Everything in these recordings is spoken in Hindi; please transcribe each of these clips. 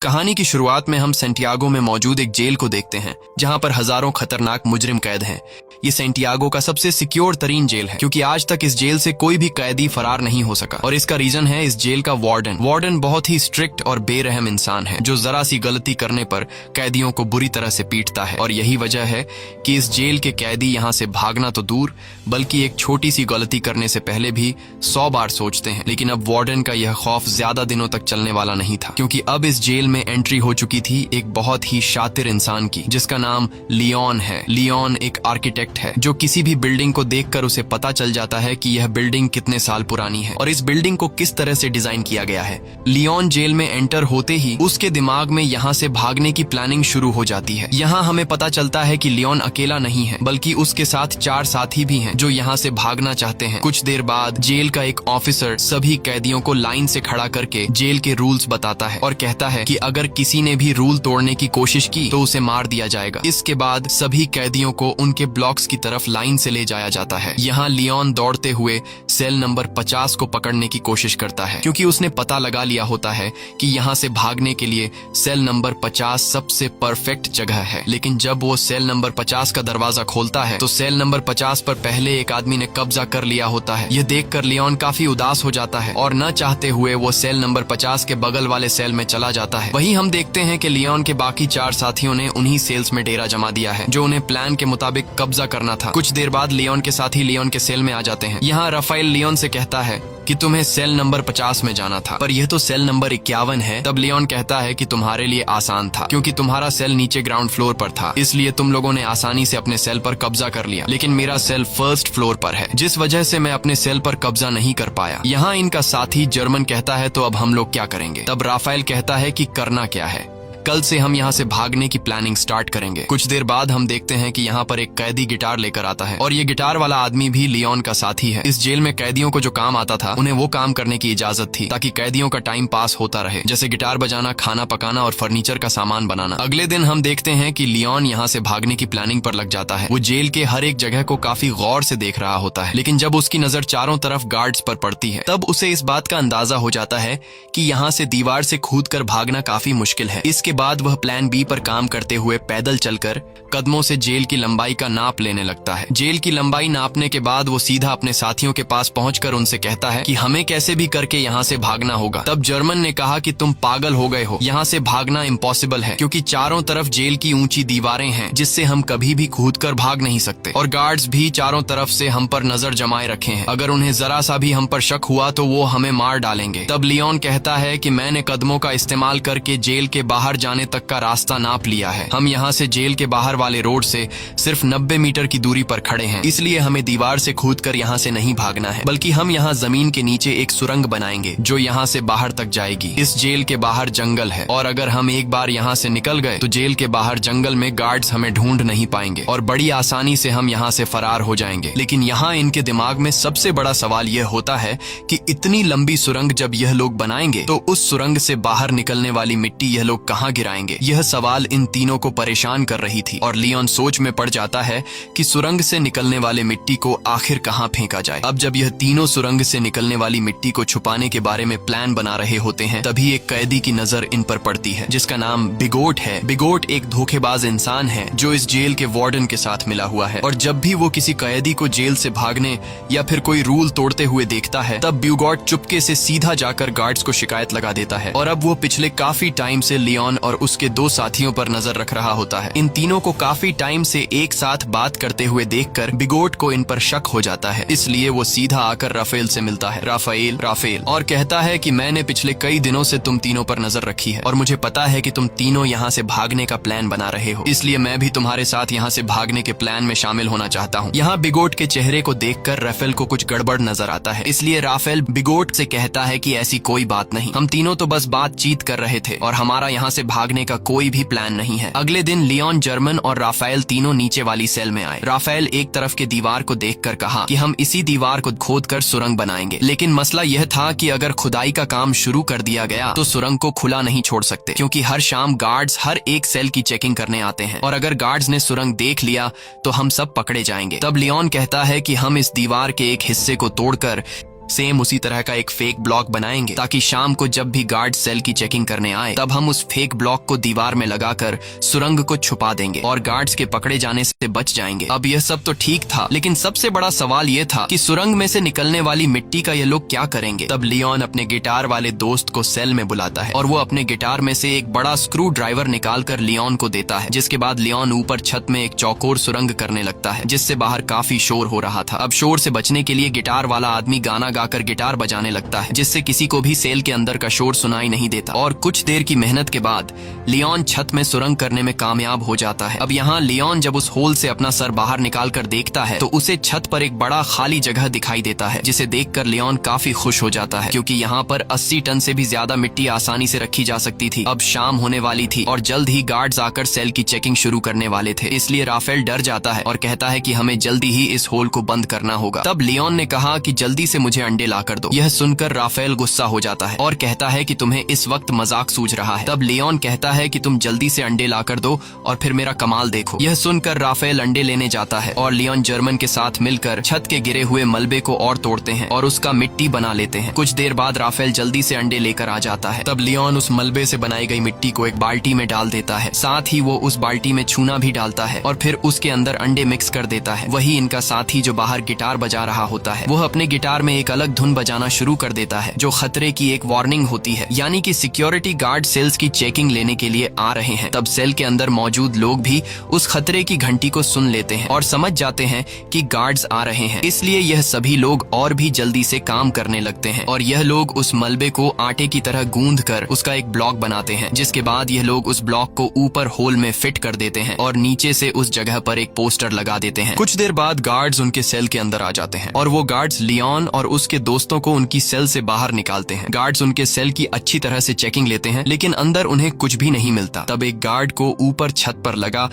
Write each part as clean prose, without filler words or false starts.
कहानी की शुरुआत में हम सेंटियागो में मौजूद एक जेल को देखते हैं जहां पर हजारों खतरनाक मुजरिम कैद हैं। ये सेंटियागो का सबसे सिक्योर तरीन जेल है क्योंकि आज तक इस जेल से कोई भी कैदी फरार नहीं हो सका और इसका रीजन है इस जेल का वार्डन बहुत ही स्ट्रिक्ट और बेरहम इंसान है जो जरा सी गलती करने पर कैदियों को बुरी तरह से पीटता है। और यही वजह है कि इस जेल के कैदी यहाँ से भागना तो दूर बल्कि एक छोटी सी गलती करने से पहले भी 100 बार सोचते हैं। लेकिन अब वार्डन का यह खौफ ज्यादा दिनों तक चलने वाला नहीं था क्योंकि अब इस जेल में एंट्री हो चुकी थी एक बहुत ही शातिर इंसान की जिसका नाम लियोन है। लियोन एक आर्किटेक्ट है जो किसी भी बिल्डिंग को देखकर उसे पता चल जाता है कि यह बिल्डिंग कितने साल पुरानी है और इस बिल्डिंग को किस तरह से डिजाइन किया गया है। लियोन जेल में एंटर होते ही उसके दिमाग में यहाँ से भागने की प्लानिंग शुरू हो जाती है। यहाँ हमें पता चलता है कि लियोन अकेला नहीं है बल्कि उसके साथ 4 साथी भी हैं जो यहाँ से भागना चाहते हैं। कुछ देर बाद जेल का एक ऑफिसर सभी कैदियों को लाइन से खड़ा करके जेल के रूल्स बताता है और कहता है कि अगर किसी ने भी रूल तोड़ने की कोशिश की तो उसे मार दिया जाएगा। इसके बाद सभी कैदियों को उनके ब्लॉक्स की तरफ लाइन से ले जाया जाता है। यहाँ लियोन दौड़ते हुए सेल नंबर 50 को पकड़ने की कोशिश करता है क्योंकि उसने पता लगा लिया होता है कि यहाँ से भागने के लिए सेल नंबर 50 सबसे परफेक्ट जगह है। लेकिन जब वो सेल नंबर 50 का दरवाजा खोलता है तो सेल नंबर 50 पर पहले एक आदमी ने कब्जा कर लिया होता है। यह देखकर लियोन काफी उदास हो जाता है और न चाहते हुए वो सेल नंबर 50 के बगल वाले सेल में चला जाता है। वहीं हम देखते हैं कि लियोन के बाकी 4 साथियों ने उन्हीं सेल्स में डेरा जमा दिया है जो उन्हें प्लान के मुताबिक कब्जा करना था। कुछ देर बाद लियोन के साथी लियोन के सेल में आ जाते हैं। यहाँ राफेल लियोन से कहता है कि तुम्हें सेल नंबर 50 में जाना था पर यह तो सेल नंबर 51 है। तब लियोन कहता है कि तुम्हारे लिए आसान था क्योंकि तुम्हारा सेल नीचे ग्राउंड फ्लोर पर था इसलिए तुम लोगों ने आसानी से अपने सेल पर कब्जा कर लिया। लेकिन मेरा सेल फर्स्ट फ्लोर पर है जिस वजह से मैं अपने सेल पर कब्जा नहीं कर पाया। यहाँ इनका साथी जर्मन कहता है तो अब हम लोग क्या करेंगे। तब राफेल कहता है कि करना क्या है, कल से हम यहाँ से भागने की प्लानिंग स्टार्ट करेंगे। कुछ देर बाद हम देखते हैं कि यहाँ पर एक कैदी गिटार लेकर आता है और ये गिटार वाला आदमी भी लियोन का साथी है। इस जेल में कैदियों को जो काम आता था उन्हें वो काम करने की इजाजत थी ताकि कैदियों का टाइम पास होता रहे, जैसे गिटार बजाना, खाना पकाना और फर्नीचर का सामान बनाना। अगले दिन हम देखते हैं कि लियोन यहाँ से भागने की प्लानिंग पर लग जाता है। वो जेल के हर एक जगह को काफी गौर से देख रहा होता है लेकिन जब उसकी नजर चारों तरफ गार्ड्स पर पड़ती है तब उसे इस बात का अंदाजा हो जाता है कि यहाँ से दीवार से कूदकर भागना काफी मुश्किल है। इसके बाद वह प्लान बी पर काम करते हुए पैदल चलकर कदमों से जेल की लंबाई का नाप लेने लगता है। जेल की लंबाई नापने के बाद वो सीधा अपने साथियों के पास पहुंचकर उनसे कहता है कि हमें कैसे भी करके यहाँ से भागना होगा। तब जर्मन ने कहा कि तुम पागल हो गए हो, यहाँ से भागना इम्पॉसिबल है क्योंकि चारों तरफ जेल की ऊंची दीवारें हैं जिससे हम कभी भी कूदकर भाग नहीं सकते और गार्ड्स भी चारों तरफ से हम पर नजर जमाए रखे हैं। अगर उन्हें जरा सा भी हम पर शक हुआ तो वो हमें मार डालेंगे। तब लियोन कहता है कि मैंने कदमों का इस्तेमाल करके जेल के बाहर जाने तक का रास्ता नाप लिया है। हम यहाँ से जेल के बाहर वाले रोड से सिर्फ 90 मीटर की दूरी पर खड़े हैं इसलिए हमें दीवार से कूदकर यहाँ से नहीं भागना है बल्कि हम यहाँ जमीन के नीचे एक सुरंग बनाएंगे जो यहाँ से बाहर तक जाएगी। इस जेल के बाहर जंगल है और अगर हम एक बार यहाँ से निकल गए तो जेल के बाहर जंगल में गार्ड्स हमें ढूंढ नहीं पाएंगे और बड़ी आसानी से हम यहाँ से फरार हो जाएंगे। लेकिन यहाँ इनके दिमाग में सबसे बड़ा सवाल यह होता है कि इतनी लंबी सुरंग जब यह लोग बनाएंगे तो उस सुरंग से बाहर निकलने वाली मिट्टी यह लोग कहाँ गिराएंगे। यह सवाल इन तीनों को परेशान कर रही थी और लियोन सोच में पड़ जाता है कि सुरंग से निकलने वाले मिट्टी को आखिर कहाँ फेंका जाए। अब जब यह तीनों सुरंग से निकलने वाली मिट्टी को छुपाने के बारे में प्लान बना रहे होते हैं तभी एक कैदी की नजर इन पर पड़ती है जिसका नाम बिगोट है। बिगोट एक धोखेबाज इंसान है जो इस जेल के वार्डन के साथ मिला हुआ है और जब भी वो किसी कैदी को जेल से भागने या फिर कोई रूल तोड़ते हुए देखता है तब बिगोट चुपके से सीधा जाकर गार्ड्स को शिकायत लगा देता है और अब वो पिछले काफी टाइम से लियोन और उसके 2 साथियों पर नजर रख रहा होता है। इन तीनों को काफी टाइम से एक साथ बात करते हुए देखकर बिगोट को इन पर शक हो जाता है इसलिए वो सीधा आकर राफेल से मिलता है। राफेल और कहता है कि मैंने पिछले कई दिनों से तुम तीनों पर नजर रखी है और मुझे पता है कि तुम तीनों यहाँ से भागने का प्लान बना रहे हो इसलिए मैं भी तुम्हारे साथ यहाँ से भागने के प्लान में शामिल होना चाहता हूँ। यहाँ बिगोट के चेहरे को देखकर राफेल को कुछ गड़बड़ नजर आता है इसलिए राफेल बिगोट से कहता है कि ऐसी कोई बात नहीं, हम तीनों तो बस बातचीत कर रहे थे और हमारा यहाँ से भागने का कोई भी प्लान नहीं है। अगले दिन लियोन, जर्मन और राफेल तीनों नीचे वाली सेल में आए। राफेल एक तरफ के दीवार को देखकर कहा कि हम इसी दीवार को खोदकर सुरंग बनाएंगे। लेकिन मसला यह था कि अगर खुदाई का काम शुरू कर दिया गया तो सुरंग को खुला नहीं छोड़ सकते क्योंकि हर शाम गार्ड्स हर एक सेल की चेकिंग करने आते हैं और अगर गार्ड्स ने सुरंग देख लिया तो हम सब पकड़े जाएंगे। तब लियोन कहता है कि हम इस दीवार के एक हिस्से को तोड़कर सेम उसी तरह का एक फेक ब्लॉक बनाएंगे ताकि शाम को जब भी गार्ड सेल की चेकिंग करने आए तब हम उस फेक ब्लॉक को दीवार में लगाकर सुरंग को छुपा देंगे और गार्ड्स के पकड़े जाने से बच जाएंगे। अब यह सब तो ठीक था, लेकिन सबसे बड़ा सवाल यह था कि सुरंग में से निकलने वाली मिट्टी का ये लोग क्या करेंगे। तब लियोन अपने गिटार वाले दोस्त को सेल में बुलाता है और वो अपने गिटार में से एक बड़ा स्क्रू ड्राइवर निकाल कर लियोन को देता है, जिसके बाद लियोन ऊपर छत में एक चौकोर सुरंग करने लगता है जिससे बाहर काफी शोर हो रहा था। अब शोर से बचने के लिए गिटार वाला आदमी गाना गाकर गिटार बजाने लगता है जिससे किसी को भी सेल के अंदर का शोर सुनाई नहीं देता। और कुछ देर की मेहनत के बाद लियोन छत में सुरंग करने में कामयाब हो जाता है। अब यहाँ लियोन जब उस होल से अपना सर बाहर निकाल कर देखता है तो उसे छत पर एक बड़ा खाली जगह दिखाई देता है, जिसे देखकर लियोन काफी खुश हो जाता है क्योंकि यहाँ पर 80 टन से भी ज्यादा मिट्टी आसानी से रखी जा सकती थी। अब शाम होने वाली थी और जल्द ही गार्ड्स आकर सेल की चेकिंग शुरू करने वाले थे, इसलिए राफेल डर जाता है और कहता है कि हमें जल्दी ही इस होल को बंद करना होगा। तब लियोन ने कहा कि जल्दी से मुझे अंडे लाकर दो। यह सुनकर राफेल गुस्सा हो जाता है और कहता है कि तुम्हें इस वक्त मजाक सूझ रहा है। तब लियोन कहता है कि तुम जल्दी से अंडे लाकर दो और फिर मेरा कमाल देखो। यह सुनकर राफेल अंडे लेने जाता है और लियोन जर्मन के साथ मिलकर छत के गिरे हुए मलबे को और तोड़ते हैं और उसका मिट्टी बना लेते हैं। कुछ देर बाद राफेल जल्दी से अंडे लेकर आ जाता है। तब लियोन उस मलबे से बनाई गई मिट्टी को एक बाल्टी में डाल देता है, साथ ही वो उस बाल्टी में चूना भी डालता है और फिर उसके अंदर अंडे मिक्स कर देता है। वही इनका साथी जो बाहर गिटार बजा रहा होता है वह अपने गिटार में एक अलग धुन बजाना शुरू कर देता है जो खतरे की एक वार्निंग होती है, यानी कि सिक्योरिटी गार्ड सेल्स की चेकिंग लेने के लिए आ रहे हैं। तब सेल के अंदर मौजूद लोग भी उस खतरे की घंटी को सुन लेते हैं और समझ जाते हैं कि गार्ड्स आ रहे हैं, इसलिए यह सभी लोग और भी जल्दी से काम करने लगते हैं और यह लोग उस मलबे को आटे की तरह गूंद कर उसका एक ब्लॉक बनाते हैं, जिसके बाद यह लोग उस ब्लॉक को ऊपर होल में फिट कर देते हैं और नीचे से उस जगह पर एक पोस्टर लगा देते हैं। कुछ देर बाद गार्ड्स उनके सेल के अंदर आ जाते हैं और वो गार्ड्स लियोन और उसके दोस्तों को उनकी सेल से बाहर निकालते हैं। गार्ड्स उनके सेल की अच्छी तरह से चेकिंग लेते हैं, लेकिन अंदर उन्हें कुछ भी नहीं मिलता। तब एक गार्ड को ऊपर छत पर लगा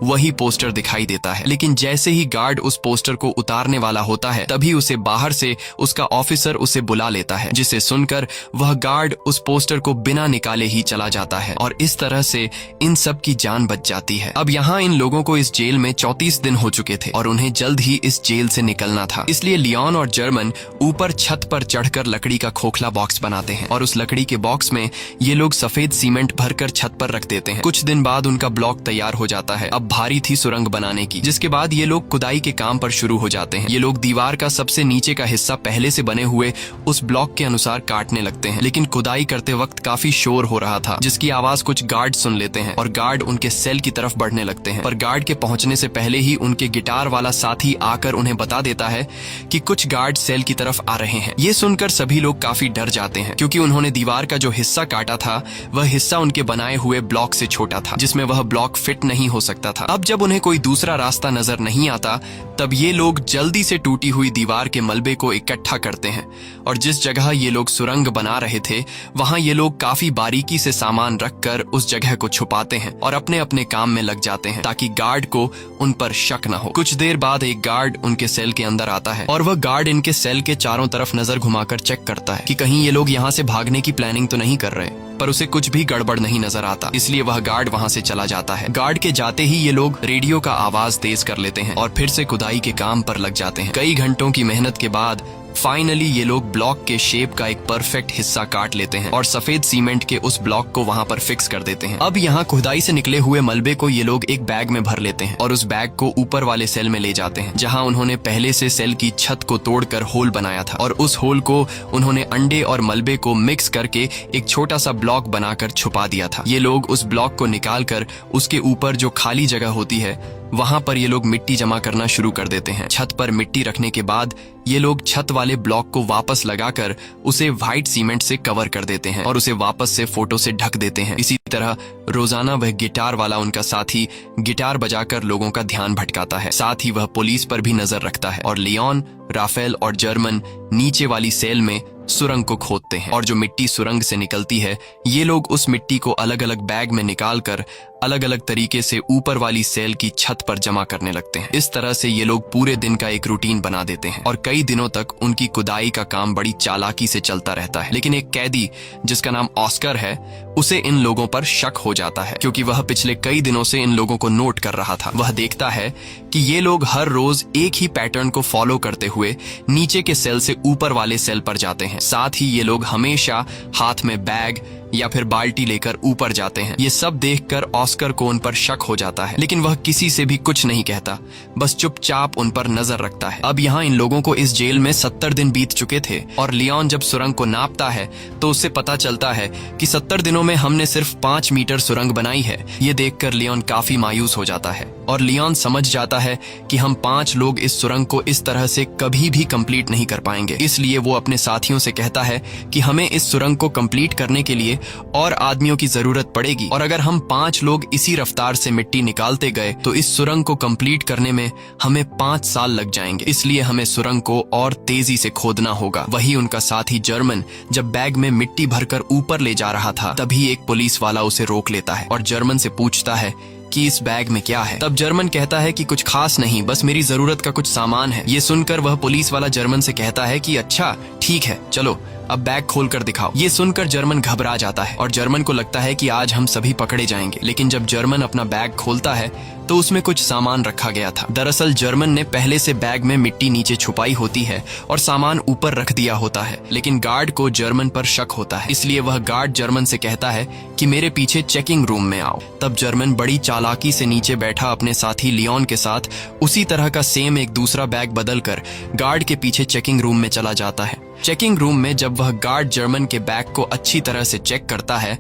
वही पोस्टर दिखाई देता है, लेकिन जैसे ही गार्ड उस पोस्टर को उतारने वाला होता है तभी उसे बाहर से उसका ऑफिसर उसे बुला लेता है, जिसे सुनकर वह गार्ड उस पोस्टर को बिना निकाले ही चला जाता है और इस तरह से इन सब की जान बच जाती है। अब यहाँ इन लोगों को इस जेल में 34 दिन हो चुके थे और उन्हें जल्द ही इस जेल से निकलना था, इसलिए लियोन और जर्मन ऊपर छत पर चढ़कर लकड़ी का खोखला बॉक्स बनाते हैं और उस लकड़ी के बॉक्स में ये लोग सफेद सीमेंट भरकर छत पर रख देते हैं। कुछ दिन बाद उनका ब्लॉक तैयार हो जाता है। अब भारी थी सुरंग बनाने की, जिसके बाद ये लोग खुदाई के काम पर शुरू हो जाते हैं। ये लोग दीवार का सबसे नीचे का हिस्सा पहले से बने हुए उस ब्लॉक के अनुसार काटने लगते हैं, लेकिन खुदाई करते वक्त काफी शोर हो रहा था जिसकी आवाज कुछ गार्ड सुन लेते हैं और गार्ड उनके सेल की तरफ बढ़ने लगते हैं। पर गार्ड के पहुंचने से पहले ही उनके गिटार वाला साथी आकर उन्हें बता देता है कि कुछ गार्ड सेल की तरफ आ रहे हैं। ये सुनकर सभी लोग काफी डर जाते हैं क्योंकि उन्होंने दीवार का जो हिस्सा काटा था वह हिस्सा उनके बनाए हुए ब्लॉक से छोटा था, जिसमें वह ब्लॉक फिट नहीं हो सकता था। अब जब उन्हें कोई दूसरा रास्ता नजर नहीं आता तब ये लोग जल्दी से टूटी हुई दीवार के मलबे को इकट्ठा करते हैं और जिस जगह ये लोग सुरंग बना रहे थे वहां ये लोग काफी बारीकी से सामान रखकर उस जगह को छुपाते हैं और अपने अपने काम में लग जाते हैं ताकि गार्ड को उन पर शक न हो। कुछ देर बाद एक गार्ड उनके सेल के अंदर आता है और वह गार्ड इनके सेल के चारों तरफ नजर घुमाकर चेक करता है कि कहीं ये लोग यहाँ से भागने की प्लानिंग तो नहीं कर रहे, पर उसे कुछ भी गड़बड़ नहीं नजर आता, इसलिए वह गार्ड वहां से चला जाता है। गार्ड के जाते ही ये लोग रेडियो का आवाज तेज कर लेते हैं और फिर से खुदाई के काम पर लग जाते हैं। कई घंटों की मेहनत के बाद फाइनली ये लोग ब्लॉक के शेप का एक परफेक्ट हिस्सा काट लेते हैं और सफेद सीमेंट के उस ब्लॉक को वहां पर फिक्स कर देते हैं। अब यहाँ खुदाई से निकले हुए मलबे को ये लोग एक बैग में भर लेते हैं और उस बैग को ऊपर वाले सेल में ले जाते हैं जहां उन्होंने पहले से सेल की छत को तोड़कर होल बनाया था और उस होल को उन्होंने अंडे और मलबे को मिक्स करके एक छोटा सा ब्लॉक बनाकर छुपा दिया था। ये लोग उस ब्लॉक को निकालकर उसके ऊपर जो खाली जगह होती है वहां पर ये लोग मिट्टी जमा करना शुरू कर देते हैं। छत पर मिट्टी रखने के बाद ये लोग छत वाले ब्लॉक को वापस लगाकर उसे व्हाइट सीमेंट से कवर कर देते हैं और उसे वापस से फोटो से ढक देते हैं। इसी तरह रोजाना वह गिटार वाला उनका साथी गिटार बजाकर लोगों का ध्यान भटकाता है, साथ ही वह पुलिस पर भी नजर रखता है और लियोन, राफेल और जर्मन नीचे वाली सेल में सुरंग को खोदते हैं और जो मिट्टी सुरंग से निकलती है ये लोग उस मिट्टी को अलग अलग बैग में निकालकर अलग अलग तरीके से ऊपर वाली सेल की छत पर जमा करने लगते हैं। इस तरह से ये लोग पूरे दिन का एक रूटीन बना देते हैं और कई दिनों तक उनकी खुदाई का काम बड़ी चालाकी से चलता रहता है। लेकिन एक कैदी जिसका नाम ऑस्कर है, उसे इन लोगों पर शक हो जाता है क्योंकि वह पिछले कई दिनों से इन लोगों को नोट कर रहा था। वह देखता है कि ये लोग हर रोज एक ही पैटर्न को फॉलो करते हुए नीचे के सेल से ऊपर वाले सेल पर जाते हैं। साथ ही ये लोग हमेशा हाथ में बैग या फिर बाल्टी लेकर ऊपर जाते हैं। ये सब देखकर ऑस्कर को उन पर शक हो जाता है, लेकिन वह किसी से भी कुछ नहीं कहता, बस चुपचाप उन पर नजर रखता है। अब यहाँ इन लोगों को इस जेल में 70 दिन बीत चुके थे और लियोन जब सुरंग को नापता है तो उससे पता चलता है कि 70 दिनों में हमने सिर्फ 5 मीटर सुरंग बनाई है। ये देखकर लियोन काफी मायूस हो जाता है और लियोन समझ जाता है कि हम 5 लोग इस सुरंग को इस तरह से कभी भी कंप्लीट नहीं कर पाएंगे। इसलिए वो अपने साथियों से कहता है कि हमें इस सुरंग को कंप्लीट करने के लिए और आदमियों की जरूरत पड़ेगी और अगर हम 5 लोग इसी रफ्तार से मिट्टी निकालते गए तो इस सुरंग को कंप्लीट करने में हमें 5 साल लग जाएंगे। इसलिए हमें सुरंग को और तेजी से खोदना होगा। वही उनका साथी जर्मन जब बैग में मिट्टी भरकर ऊपर ले जा रहा था तभी एक पुलिस वाला उसे रोक लेता है और जर्मन से पूछता है कि इस बैग में क्या है। तब जर्मन कहता है कि कुछ खास नहीं, बस मेरी जरूरत का कुछ सामान है। ये सुनकर वह पुलिस वाला जर्मन से कहता है कि अच्छा ठीक है, चलो अब बैग खोल कर दिखाओ। ये सुनकर जर्मन घबरा जाता है और जर्मन को लगता है कि आज हम सभी पकड़े जाएंगे। लेकिन जब जर्मन अपना बैग खोलता है तो उसमें कुछ सामान रखा गया था। दरअसल जर्मन ने पहले से बैग में मिट्टी नीचे छुपाई होती है और सामान ऊपर रख दिया होता है। लेकिन गार्ड को जर्मन पर शक होता है, इसलिए वह गार्ड जर्मन से कहता है कि मेरे पीछे चेकिंग रूम में आओ। तब जर्मन बड़ी चालाकी से नीचे बैठा अपने साथी लियोन के साथ उसी तरह का सेम एक दूसरा बैग बदलकर गार्ड के पीछे चेकिंग रूम में चला जाता है। चेकिंग रूम में जब वह गार्ड जर्मन के बैग को अच्छी तरह से चेक करता है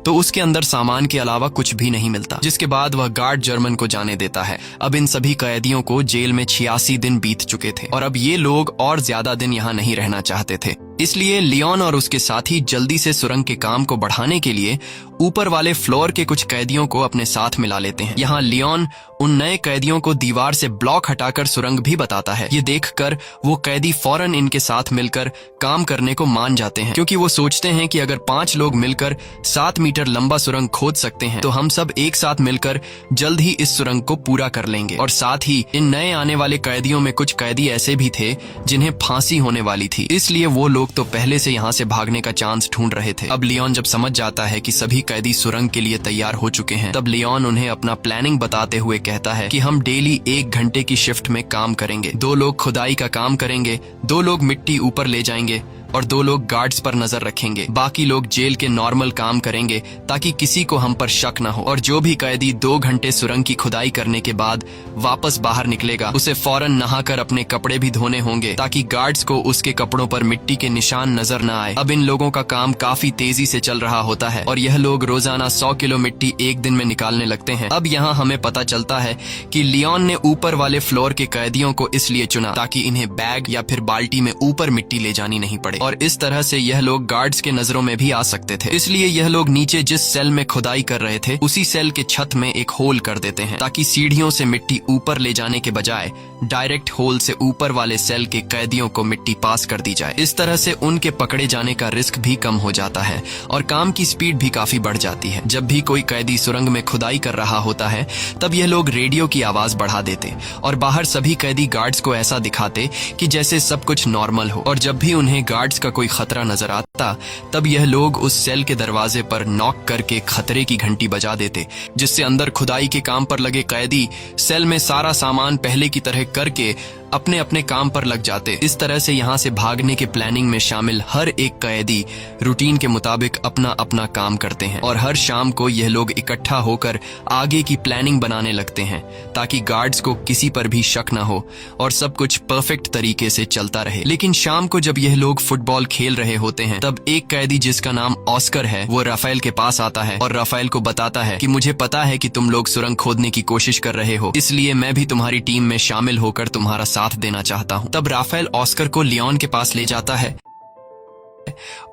तो उसके अंदर सामान के अलावा कुछ भी नहीं मिलता, जिसके बाद वह गार्ड जर्मन को जाने देता है। अब इन सभी कैदियों को जेल में 86 दिन बीत चुके थे और अब ये लोग और ज्यादा दिन यहाँ नहीं रहना चाहते थे। इसलिए लियोन और उसके साथी जल्दी से सुरंग के काम को बढ़ाने के लिए ऊपर वाले फ्लोर के कुछ कैदियों को अपने साथ मिला लेते हैं। यहाँ लियोन उन नए कैदियों को दीवार से ब्लॉक हटाकर सुरंग भी बताता है। ये देखकर वो कैदी फौरन इनके साथ मिलकर काम करने को मान जाते हैं क्योंकि वो सोचते हैं कि अगर 5 लोग मिलकर 7 मीटर लंबा सुरंग खोद सकते हैं तो हम सब एक साथ मिलकर जल्द ही इस सुरंग को पूरा कर लेंगे। और साथ ही इन नए आने वाले कैदियों में कुछ कैदी ऐसे भी थे जिन्हें फांसी होने वाली थी, इसलिए वो लोग तो पहले से यहाँ से भागने का चांस ढूंढ रहे थे। अब लियोन जब समझ जाता है कि सभी कैदी सुरंग के लिए तैयार हो चुके हैं तब लियोन उन्हें अपना प्लानिंग बताते हुए कहता है कि हम डेली 1 घंटे की शिफ्ट में काम करेंगे। 2 लोग खुदाई का काम करेंगे, 2 लोग मिट्टी ऊपर ले जाएंगे और 2 लोग गार्ड्स पर नजर रखेंगे। बाकी लोग जेल के नॉर्मल काम करेंगे ताकि किसी को हम पर शक न हो। और जो भी कैदी 2 घंटे सुरंग की खुदाई करने के बाद वापस बाहर निकलेगा उसे फौरन नहाकर अपने कपड़े भी धोने होंगे ताकि गार्ड्स को उसके कपड़ों पर मिट्टी के निशान नजर न आए। अब इन लोगों का काम काफी तेजी से चल रहा होता है और यह लोग रोजाना 100 किलो मिट्टी एक दिन में निकालने लगते हैं। अब यहाँ हमें पता चलता है कि लियोन ने ऊपर वाले फ्लोर के कैदियों को इसलिए चुना ताकि इन्हें बैग या फिर बाल्टी में ऊपर मिट्टी ले जानी नहीं पड़े और इस तरह से यह लोग गार्ड्स के नजरों में भी आ सकते थे। इसलिए यह लोग नीचे जिस सेल में खुदाई कर रहे थे उसी सेल के छत में एक होल कर देते हैं ताकि सीढ़ियों से मिट्टी ऊपर ले जाने के बजाय डायरेक्ट होल से ऊपर वाले सेल के कैदियों को मिट्टी पास कर दी जाए। इस तरह से उनके पकड़े जाने का रिस्क भी कम हो जाता है और काम की स्पीड भी काफी बढ़ जाती है। जब भी कोई कैदी सुरंग में खुदाई कर रहा होता है तब यह लोग रेडियो की आवाज बढ़ा देते और बाहर सभी कैदी गार्ड्स को ऐसा दिखाते कि जैसे सब कुछ नॉर्मल हो। और जब भी उन्हें गार्ड्स का कोई खतरा नजर आता तब यह लोग उस सेल के दरवाजे पर नॉक करके खतरे की घंटी बजा देते, जिससे अंदर खुदाई के काम पर लगे कैदी सेल में सारा सामान पहले की तरह करके अपने अपने काम पर लग जाते। इस तरह से यहाँ से भागने के प्लानिंग में शामिल हर एक कैदी रूटीन के मुताबिक अपना अपना काम करते हैं और हर शाम को यह लोग इकट्ठा होकर आगे की प्लानिंग बनाने लगते हैं ताकि गार्ड्स को किसी पर भी शक न हो और सब कुछ परफेक्ट तरीके से चलता रहे। लेकिन शाम को जब यह लोग फुटबॉल खेल रहे होते हैं तब एक कैदी जिसका नाम ऑस्कर है वो राफेल के पास आता है और राफेल को बताता है कि मुझे पता है कि तुम लोग सुरंग खोदने की कोशिश कर रहे हो, इसलिए मैं भी तुम्हारी टीम में शामिल होकर तुम्हारा साथ देना चाहता हूं। तब राफेल ऑस्कर को लियोन के पास ले जाता है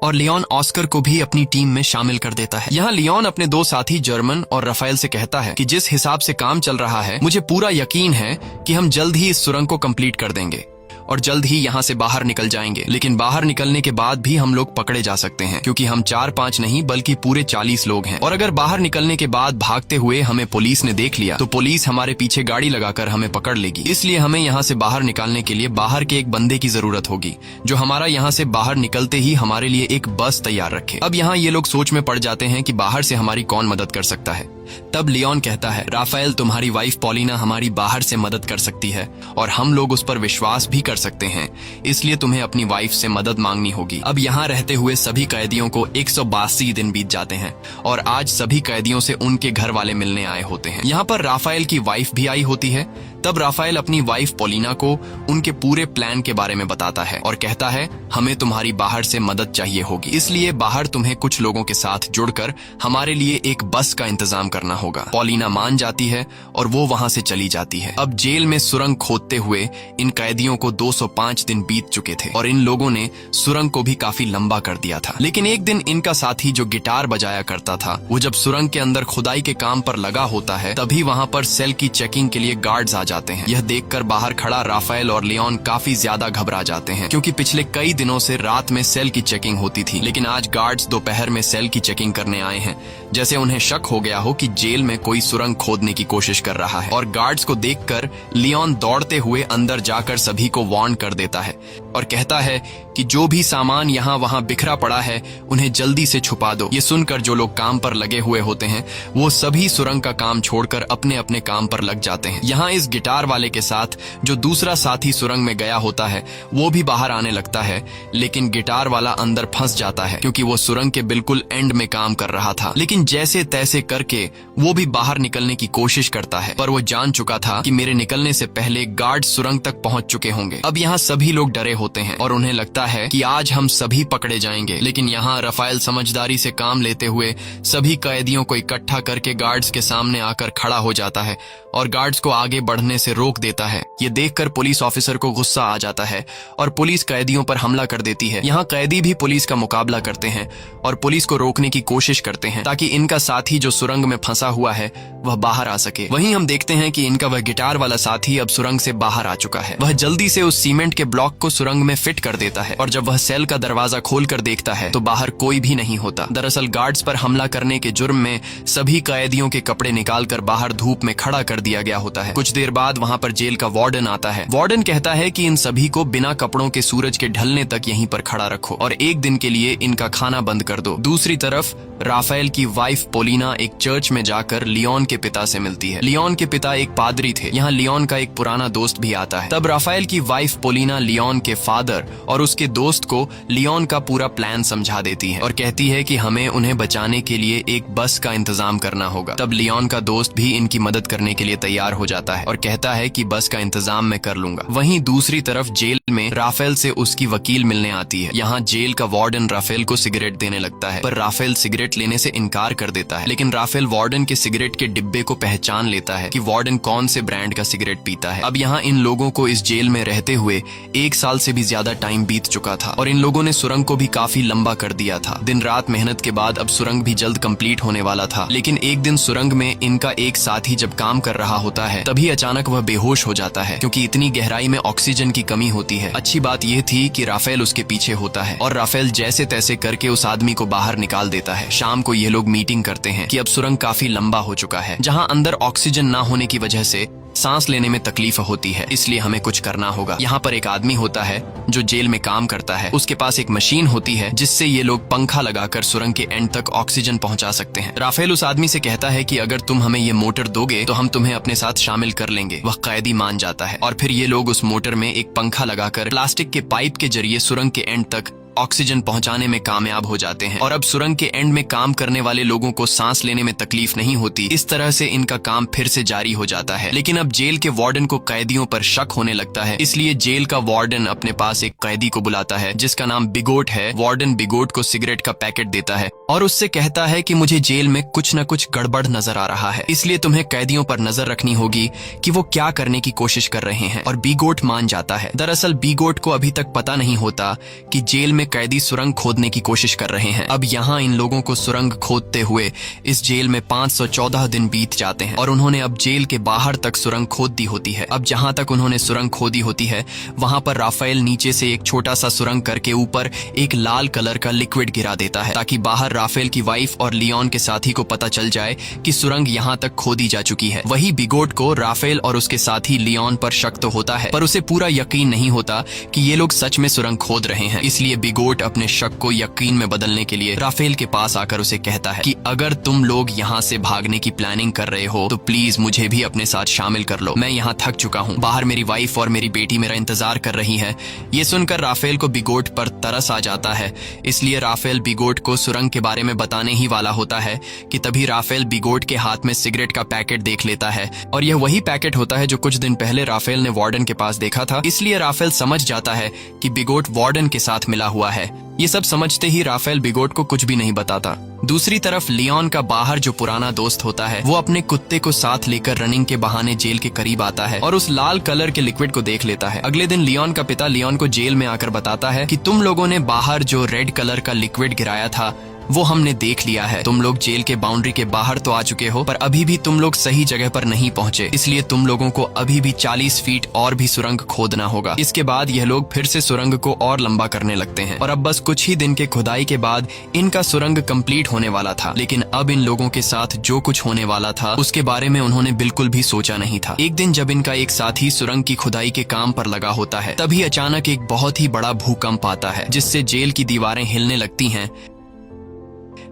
और लियोन ऑस्कर को भी अपनी टीम में शामिल कर देता है। यहाँ लियोन अपने 2 साथी जर्मन और राफेल से कहता है कि जिस हिसाब से काम चल रहा है मुझे पूरा यकीन है कि हम जल्द ही इस सुरंग को कंप्लीट कर देंगे और जल्द ही यहाँ से बाहर निकल जाएंगे। लेकिन बाहर निकलने के बाद भी हम लोग पकड़े जा सकते हैं, क्योंकि हम 4-5 नहीं बल्कि पूरे 40 लोग हैं। और अगर बाहर निकलने के बाद भागते हुए हमें पुलिस ने देख लिया तो पुलिस हमारे पीछे गाड़ी लगाकर हमें पकड़ लेगी। इसलिए हमें यहाँ से बाहर निकालने के लिए बाहर के एक बंदे की जरूरत होगी, जो हमारा यहाँ से बाहर निकलते ही हमारे लिए एक बस तैयार रखे। अब यहाँ ये लोग सोच में पड़ जाते हैं कि बाहर से हमारी कौन मदद कर सकता है। तब लियोन कहता है, राफेल, तुम्हारी वाइफ पॉलिना हमारी बाहर से मदद कर सकती है और हम लोग उस पर विश्वास भी कर सकते हैं, इसलिए तुम्हें अपनी वाइफ से मदद मांगनी होगी। अब यहाँ रहते हुए सभी कैदियों को 182 दिन बीत जाते हैं और आज सभी कैदियों से उनके घर वाले मिलने आए होते हैं। यहाँ पर राफेल की वाइफ भी आई होती है। तब राफेल अपनी वाइफ पॉलिना को उनके पूरे प्लान के बारे में बताता है और कहता है, हमें तुम्हारी बाहर से मदद चाहिए होगी, इसलिए बाहर तुम्हें कुछ लोगों के साथ जुड़कर हमारे लिए एक बस का इंतजाम करना होगा। पॉलिना मान जाती है और वो वहां से चली जाती है। अब जेल में सुरंग खोदते हुए इन कैदियों को 205 दिन बीत चुके थे और इन लोगों ने सुरंग को भी काफी लंबा कर दिया था। लेकिन एक दिन इनका साथी जो गिटार बजाया करता था, वो जब सुरंग के अंदर खुदाई के काम पर लगा होता है, तभी वहां पर सेल की चेकिंग के लिए गार्ड्स आ जाते हैं। यह देखकर बाहर खड़ा राफेल और लियोन काफी ज्यादा घबरा जाते हैं, क्योंकि पिछले कई दिनों से रात में सेल की चेकिंग होती थी, लेकिन आज गार्ड्स दोपहर में सेल की चेकिंग करने आए हैं, जैसे उन्हें शक हो गया हो कि जेल में कोई सुरंग खोदने की कोशिश कर रहा है। और गार्ड्स को देखकर लियोन दौड़ते हुए अंदर जाकर सभी को वार्न कर देता है और कहता है कि जो भी सामान यहाँ वहाँ बिखरा पड़ा है उन्हें जल्दी से छुपा दो। ये सुनकर जो लोग काम पर लगे हुए होते हैं वो सभी सुरंग का काम छोड़कर अपने अपने काम पर लग जाते हैं। यहाँ इस गिटार वाले के साथ जो दूसरा साथी सुरंग में गया होता है वो भी बाहर आने लगता है, लेकिन गिटार वाला अंदर फंस जाता है, क्योंकि वो सुरंग के बिल्कुल एंड में काम कर रहा था। लेकिन जैसे तैसे करके वो भी बाहर निकलने की कोशिश करता है, पर वो जान चुका था कि मेरे निकलने से पहले गार्ड सुरंग तक पहुंच चुके होंगे। अब यहाँ सभी लोग डरे होते हैं और उन्हें लगता है कि आज हम सभी पकड़े जाएंगे। लेकिन यहाँ राफेल समझदारी से काम लेते हुए सभी कैदियों को इकट्ठा करके गार्ड्स के सामने आकर खड़ा हो जाता है और गार्ड्स को आगे बढ़ने से रोक देता है। ये देखकर पुलिस ऑफिसर को गुस्सा आ जाता है और पुलिस कैदियों पर हमला कर देती है। यहाँ कैदी भी पुलिस का मुकाबला करते हैं और पुलिस को रोकने की कोशिश करते हैं, ताकि इनका साथी जो सुरंग में फंसा हुआ है वह बाहर आ सके। वहीं हम देखते हैं कि इनका वह गिटार वाला साथी अब सुरंग से बाहर आ चुका है। वह जल्दी से उस सीमेंट के ब्लॉक को सुरंग में फिट कर देता है और जब वह सेल का दरवाजा खोलकर देखता है तो बाहर कोई भी नहीं होता। दरअसल गार्ड्स पर हमला करने के जुर्म में सभी कैदियों के कपड़े निकालकर बाहर धूप में खड़ा कर दिया गया होता है। कुछ देर बाद वहाँ पर जेल का वार्डन आता है। वार्डन कहता है कि इन सभी को बिना कपड़ों के सूरज के ढलने तक यहीं पर खड़ा रखो और एक दिन के लिए इनका खाना बंद कर दो। दूसरी तरफ राफेल की वाइफ पोलिना एक चर्च में जाकर लियोन के पिता से मिलती है। लियोन के पिता एक पादरी थे। यहाँ लियोन का एक पुराना दोस्त भी आता है। तब राफेल की वाइफ पोलिना लियोन के फादर और उसके दोस्त को लियोन का पूरा प्लान समझा देती है और कहती है कि हमें उन्हें बचाने के लिए एक बस का इंतजाम करना होगा। तब लियोन का दोस्त भी इनकी मदद करने के लिए तैयार हो जाता है और कहता है कि बस का इंतजाम मैं कर लूंगा। वहीं दूसरी तरफ जेल में राफेल से उसकी वकील मिलने आती है। यहाँ जेल का वार्डन राफेल को सिगरेट देने लगता है, पर राफेल सिगरेट लेने से इनकार कर देता है। लेकिन राफेल वार्डन के सिगरेट के डिब्बे को पहचान लेता है कि वार्डन कौन से ब्रांड का सिगरेट पीता है। अब यहाँ इन लोगों को इस जेल में रहते हुए 1 साल से भी ज्यादा टाइम बीत चुका था और इन लोगों ने सुरंग को भी काफी लंबा कर दिया था। दिन रात मेहनत के बाद अब सुरंग भी जल्द कंप्लीट होने वाला था। लेकिन एक दिन सुरंग में इनका एक साथी जब काम कर रहा होता है तभी अचानक वह बेहोश हो जाता है, क्योंकि इतनी गहराई में ऑक्सीजन की कमी होती है। अच्छी बात यह थी कि राफेल उसके पीछे होता है और राफेल जैसे तैसे करके उस आदमी को बाहर निकाल देता है। शाम को ये लोग मीटिंग करते हैं कि अब सुरंग काफी लंबा हो चुका है। जहाँ अंदर ऑक्सीजन ना होने की वजह से सांस लेने में तकलीफ होती है, इसलिए हमें कुछ करना होगा। यहाँ पर एक आदमी होता है जो जेल में काम करता है। उसके पास एक मशीन होती है जिससे ये लोग पंखा लगाकर सुरंग के एंड तक ऑक्सीजन पहुंचा सकते हैं। राफेल उस आदमी से कहता है कि अगर तुम हमें ये मोटर दोगे तो हम तुम्हें अपने साथ शामिल कर लेंगे। वह कैदी मान जाता है और फिर ये लोग उस मोटर में एक पंखा लगाकर प्लास्टिक के पाइप के जरिए सुरंग के एंड तक ऑक्सीजन पहुंचाने में कामयाब हो जाते हैं और अब सुरंग के एंड में काम करने वाले लोगों को सांस लेने में तकलीफ नहीं होती। इस तरह से इनका काम फिर से जारी हो जाता है। लेकिन अब जेल के वार्डन को कैदियों पर शक होने लगता है, इसलिए जेल का वार्डन अपने पास एक कैदी को बुलाता है जिसका नाम बिगोट है। वार्डन बिगोट को सिगरेट का पैकेट देता है और उससे कहता है कि मुझे जेल में कुछ न कुछ गड़बड़ नजर आ रहा है, इसलिए तुम्हें कैदियों पर नजर रखनी होगी कि वो क्या करने की कोशिश कर रहे हैं। और बिगोट मान जाता है। दरअसल बिगोट को अभी तक पता नहीं होता कि जेल में कैदी सुरंग खोदने की कोशिश कर रहे हैं। अब यहाँ इन लोगों को सुरंग खोदते हुए इस जेल में 514 दिन बीत जाते हैं और उन्होंने अब जेल के बाहर तक सुरंग खोद दी होती है। अब जहाँ तक उन्होंने सुरंग खोदी होती है वहां पर राफेल नीचे से एक छोटा सा सुरंग करके ऊपर एक लाल कलर का लिक्विड गिरा देता है, ताकि बाहर राफेल की वाइफ और लियोन के साथी को पता चल जाए कि सुरंग यहाँ तक खोदी जा चुकी है। वही बिगोट को राफेल और उसके साथी लियोन पर शक तो होता है, पर उसे पूरा यकीन नहीं होता कि ये लोग सच में सुरंग खोद रहे हैं। इसलिए बिगोट अपने शक को यकीन में बदलने के लिए राफेल के पास आकर उसे कहता है कि अगर तुम लोग यहाँ से भागने की प्लानिंग कर रहे हो तो प्लीज मुझे भी अपने साथ शामिल कर लो। मैं यहाँ थक चुका हूँ, बाहर मेरी वाइफ और मेरी बेटी मेरा इंतजार कर रही है। ये सुनकर राफेल को बिगोट पर तरस आ जाता है, इसलिए राफेल बिगोट को सुरंग के बारे में बताने ही वाला होता है कि तभी राफेल बिगोट के हाथ में सिगरेट का पैकेट देख लेता है और यह वही पैकेट होता है जो कुछ दिन पहले राफेल ने वार्डन के पास देखा था। इसलिए राफेल समझ जाता है कि बिगोट वार्डन के साथ मिला हुआ है। ये सब समझते ही राफेल बिगोट को कुछ भी नहीं बताता। दूसरी तरफ लियोन का बाहर जो पुराना दोस्त होता है वो अपने कुत्ते को साथ लेकर रनिंग के बहाने जेल के करीब आता है और उस लाल कलर के लिक्विड को देख लेता है। अगले दिन लियोन का पिता लियोन को जेल में आकर बताता है कि तुम लोगों ने बाहर जो रेड कलर का लिक्विड गिराया था वो हमने देख लिया है। तुम लोग जेल के बाउंड्री के बाहर तो आ चुके हो, पर अभी भी तुम लोग सही जगह पर नहीं पहुंचे, इसलिए तुम लोगों को अभी भी 40 फीट और भी सुरंग खोदना होगा। इसके बाद यह लोग फिर से सुरंग को और लंबा करने लगते हैं और अब बस कुछ ही दिन के खुदाई के बाद इनका सुरंग कंप्लीट होने वाला था। लेकिन अब इन लोगों के साथ जो कुछ होने वाला था उसके बारे में उन्होंने बिल्कुल भी सोचा नहीं था। एक दिन जब इनका एक साथी सुरंग की खुदाई के काम पर लगा होता है, तभी अचानक एक बहुत ही बड़ा भूकंप आता है जिससे जेल की दीवारें हिलने लगती हैं।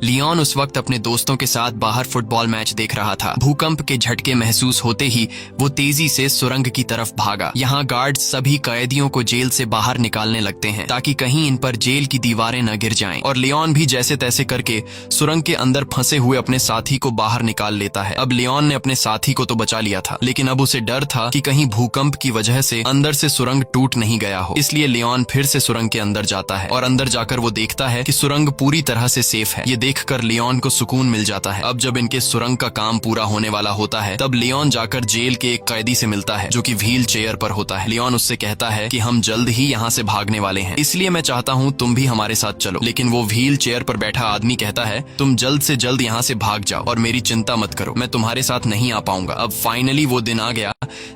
लियोन उस वक्त अपने दोस्तों के साथ बाहर फुटबॉल मैच देख रहा था। भूकंप के झटके महसूस होते ही वो तेजी से सुरंग की तरफ भागा। यहाँ गार्ड्स सभी कैदियों को जेल से बाहर निकालने लगते हैं ताकि कहीं इन पर जेल की दीवारें न गिर जाएं। और लियोन भी जैसे तैसे करके सुरंग के अंदर फंसे हुए अपने साथी को बाहर निकाल लेता है। अब लियोन ने अपने साथी को तो बचा लिया था, लेकिन अब उसे डर था कि कहीं भूकंप की वजह से अंदर से सुरंग टूट नहीं गया हो। इसलिए लियोन फिर से सुरंग के अंदर जाता है और अंदर जाकर वो देखता है कि सुरंग पूरी तरह से सेफ है। देखकर लियोन को सुकून मिल जाता है। अब जब इनके सुरंग का काम पूरा होने वाला होता है तब लियोन जाकर जेल के एक कैदी से मिलता है जो कि व्हील चेयर पर होता है। लियोन उससे कहता है कि हम जल्द ही यहाँ से भागने वाले हैं, इसलिए मैं चाहता हूँ तुम भी हमारे साथ चलो। लेकिन वो व्हील चेयर पर बैठा आदमी कहता है तुम जल्द से जल्द यहाँ से भाग जाओ और मेरी चिंता मत करो, मैं तुम्हारे साथ नहीं आ पाऊंगा। अब फाइनली वो दिन आ गया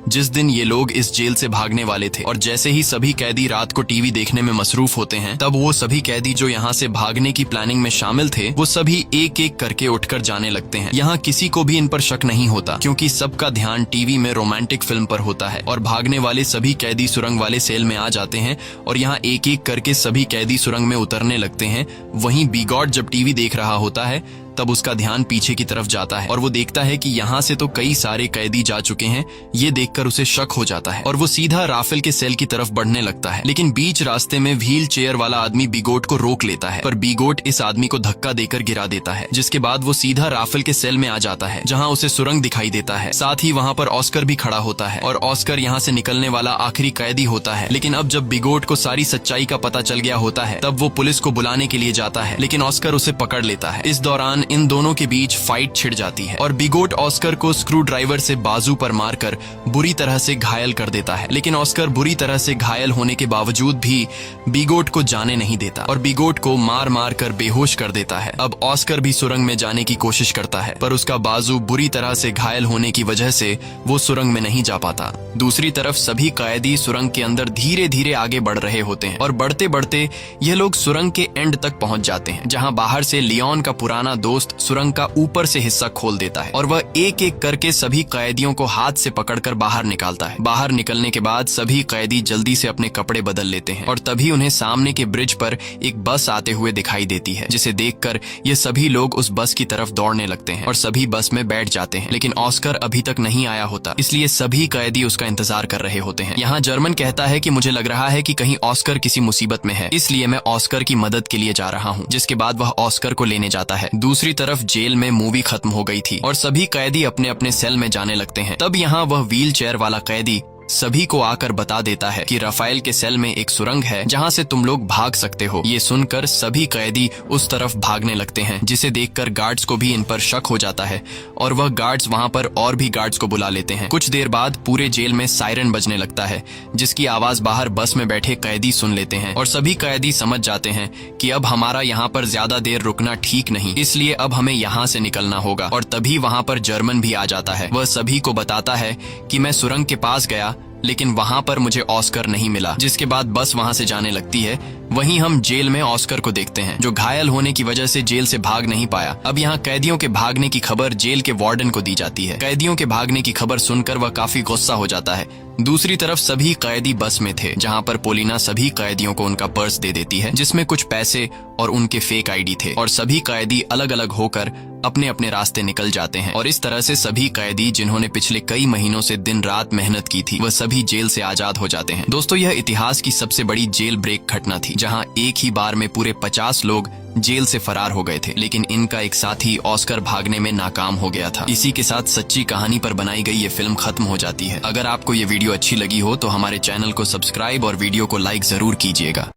जिस दिन ये लोग इस जेल से भागने वाले थे और जैसे ही सभी कैदी रात को टीवी देखने में मसरूफ होते हैं तब वो सभी कैदी जो यहाँ से भागने की प्लानिंग में शामिल थे वो सभी एक एक करके उठकर जाने लगते हैं। यहाँ किसी को भी इन पर शक नहीं होता क्योंकि सबका ध्यान टीवी में रोमांटिक फिल्म पर होता है और भागने वाले सभी कैदी सुरंग वाले सेल में आ जाते हैं और यहाँ एक एक करके सभी कैदी सुरंग में उतरने लगते हैं। वहीं बिगॉट जब टीवी देख रहा होता है तब उसका ध्यान पीछे की तरफ जाता है और वो देखता है कि यहाँ से तो कई सारे कैदी जा चुके हैं। ये देखकर उसे शक हो जाता है और वो सीधा राफेल के सेल की तरफ बढ़ने लगता है। लेकिन बीच रास्ते में व्हील चेयर वाला आदमी बिगोट को रोक लेता है, पर बिगोट इस आदमी को धक्का देकर गिरा देता है, जिसके बाद वो सीधा राफेल के सेल में आ जाता है जहाँ उसे सुरंग दिखाई देता है। साथ ही वहाँ पर ऑस्कर भी खड़ा होता है और ऑस्कर यहाँ से निकलने वाला आखिरी कैदी होता है। लेकिन अब जब बिगोट को सारी सच्चाई का पता चल गया होता है तब वो पुलिस को बुलाने के लिए जाता है, लेकिन ऑस्कर उसे पकड़ लेता है। इस दौरान इन दोनों के बीच फाइट छिड़ जाती है और बिगोट ऑस्कर को स्क्रू ड्राइवर से बाजू पर मारकर बुरी तरह से घायल कर देता है। लेकिन ऑस्कर बुरी तरह से घायल होने के बावजूद भी बिगोट को जाने नहीं देता और बिगोट को मार मार कर बेहोश कर देता है। अब ऑस्कर भी सुरंग में जाने की कोशिश करता है, पर उसका बाजू बुरी तरह से घायल होने की वजह से वो सुरंग में नहीं जा पाता। दूसरी तरफ सभी कैदी सुरंग के अंदर धीरे धीरे आगे बढ़ रहे होते हैं और बढ़ते बढ़ते ये लोग सुरंग के एंड तक पहुंच जाते हैं, जहां बाहर से लियोन का पुराना दोस्त सुरंग का ऊपर से हिस्सा खोल देता है और वह एक एक करके सभी कैदियों को हाथ से पकड़कर बाहर निकालता है। बाहर निकलने के बाद सभी कैदी जल्दी से अपने कपड़े बदल लेते हैं और तभी उन्हें सामने के ब्रिज पर एक बस आते हुए दिखाई देती है, जिसे देखकर ये सभी लोग उस बस की तरफ दौड़ने लगते हैं और सभी बस में बैठ जाते हैं। लेकिन ऑस्कर अभी तक नहीं आया होता, इसलिए सभी कैदी उसका इंतजार कर रहे होते हैं। यहाँ जर्मन कहता है कि मुझे लग रहा है कि कहीं ऑस्कर किसी मुसीबत में है, इसलिए मैं ऑस्कर की मदद के लिए जा रहा हूँ, जिसके बाद वह ऑस्कर को लेने जाता है। दूसरी तरफ जेल में मूवी खत्म हो गई थी और सभी कैदी अपने अपने सेल में जाने लगते हैं। तब यहाँ वह व्हील चेयर वाला कैदी सभी को आकर बता देता है कि राफेल के सेल में एक सुरंग है जहां से तुम लोग भाग सकते हो। ये सुनकर सभी कैदी उस तरफ भागने लगते हैं, जिसे देखकर गार्ड्स को भी इन पर शक हो जाता है और वह गार्ड्स वहां पर और भी गार्ड्स को बुला लेते हैं। कुछ देर बाद पूरे जेल में सायरन बजने लगता है, जिसकी आवाज बाहर बस में बैठे कैदी सुन लेते हैं और सभी कैदी समझ जाते हैं कि अब हमारा यहाँ पर ज्यादा देर रुकना ठीक नहीं, इसलिए अब हमें यहाँ से निकलना होगा। और तभी वहां पर जर्मन भी आ जाता है। वह सभी को बताता है कि मैं सुरंग के पास गया, लेकिन वहां पर मुझे ऑस्कर नहीं मिला। जिसके बाद बस वहां से जाने लगती है। वहीं हम जेल में ऑस्कर को देखते हैं, जो घायल होने की वजह से जेल से भाग नहीं पाया। अब यहाँ कैदियों के भागने की खबर जेल के वार्डन को दी जाती है। कैदियों के भागने की खबर सुनकर वह काफी गुस्सा हो जाता है। दूसरी तरफ सभी कैदी बस में थे, जहाँ पर पोलिना सभी कैदियों को उनका पर्स दे देती है, जिसमें कुछ पैसे और उनके फेक आईडी थे। और सभी कैदी अलग अलग होकर अपने अपने रास्ते निकल जाते हैं। और इस तरह से सभी कैदी जिन्होंने पिछले कई महीनों से दिन रात मेहनत की थी, वह सभी जेल से आजाद हो जाते हैं। दोस्तों, यह इतिहास की सबसे बड़ी जेल ब्रेक घटना थी, जहां एक ही बार में पूरे 50 लोग जेल से फरार हो गए थे। लेकिन इनका एक साथी ऑस्कर भागने में नाकाम हो गया था। इसी के साथ सच्ची कहानी पर बनाई गई ये फिल्म खत्म हो जाती है। अगर आपको ये वीडियो अच्छी लगी हो तो हमारे चैनल को सब्सक्राइब और वीडियो को लाइक जरूर कीजिएगा।